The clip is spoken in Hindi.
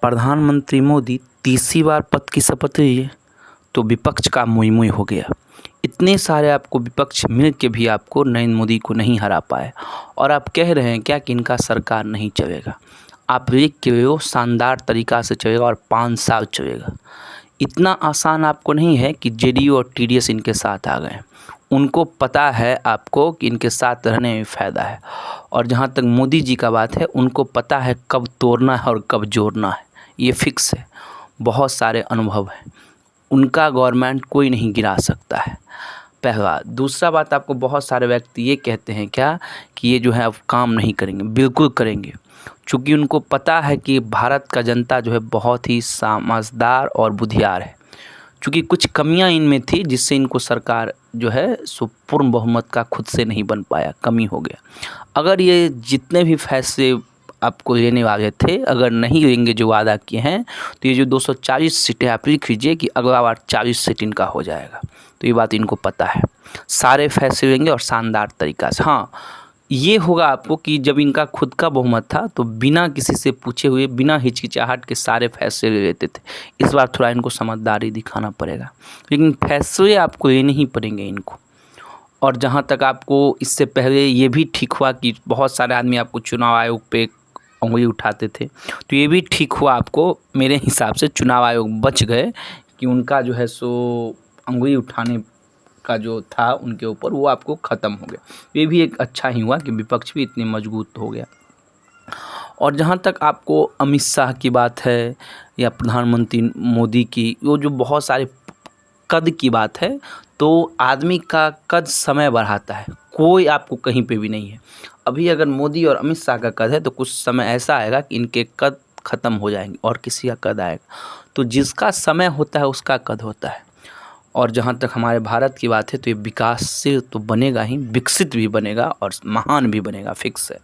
प्रधानमंत्री मोदी तीसरी बार पद की शपथ लिए तो विपक्ष का मुई मुई हो गया। इतने सारे आपको विपक्ष मिल के भी आपको नरेंद्र मोदी को नहीं हरा पाए और आप कह रहे हैं क्या कि इनका सरकार नहीं चलेगा। आप लिख के वो शानदार तरीक़ा से चलेगा और 5 साल चलेगा। इतना आसान आपको नहीं है कि जेडीयू और टीडीएस इनके साथ आ गए। उनको पता है आपको कि इनके साथ रहने में फ़ायदा है। और जहाँ तक मोदी जी का बात है, उनको पता है कब तोड़ना है और कब जोड़ना है, ये फिक्स है। बहुत सारे अनुभव हैं, उनका गवर्नमेंट कोई नहीं गिरा सकता है। पहला। दूसरा बात, आपको बहुत सारे व्यक्ति ये कहते हैं क्या कि ये जो है अब काम नहीं करेंगे। बिल्कुल करेंगे, क्योंकि उनको पता है कि भारत का जनता जो है बहुत ही समझदार और बुद्धियार है। क्योंकि कुछ कमियां इनमें थी जिससे इनको सरकार जो है सो पूर्ण बहुमत का खुद से नहीं बन पाया, कमी हो गया। अगर ये जितने भी फैसले आपको लेने वाले थे, अगर नहीं लेंगे जो वादा किए हैं, तो ये जो 240 सीटें आप लिख लीजिए कि अगला बार 40 सीट इनका हो जाएगा। तो ये बात इनको पता है, सारे फैसले लेंगे और शानदार तरीक़ा से। हाँ, ये होगा आपको कि जब इनका खुद का बहुमत था तो बिना किसी से पूछे हुए, बिना हिचकिचाहट के सारे फैसले ले लेते थे। इस बार थोड़ा इनको समझदारी दिखाना पड़ेगा, लेकिन फैसले आपको लेने ही पड़ेंगे इनको। और जहाँ तक आपको इससे पहले ये भी ठीक हुआ कि बहुत सारे आदमी आपको चुनाव आयोग पे उंगली उठाते थे, तो ये भी ठीक हुआ आपको, मेरे हिसाब से चुनाव आयोग बच गए कि उनका जो है सो उंगली उठाने का जो था उनके ऊपर, वो आपको ख़त्म हो गया। ये भी एक अच्छा ही हुआ कि विपक्ष भी इतनी मजबूत हो गया। और जहाँ तक आपको अमित शाह की बात है या प्रधानमंत्री मोदी की, वो जो बहुत सारे कद की बात है, तो आदमी का कद समय बढ़ाता है, कोई आपको कहीं पे भी नहीं है। अभी अगर मोदी और अमित शाह का कद है तो कुछ समय ऐसा आएगा कि इनके कद ख़त्म हो जाएंगे और किसी का कद आएगा। तो जिसका समय होता है उसका कद होता है। और जहाँ तक हमारे भारत की बात है, तो ये विकासशील तो बनेगा ही, विकसित भी बनेगा और महान भी बनेगा, फिक्स है।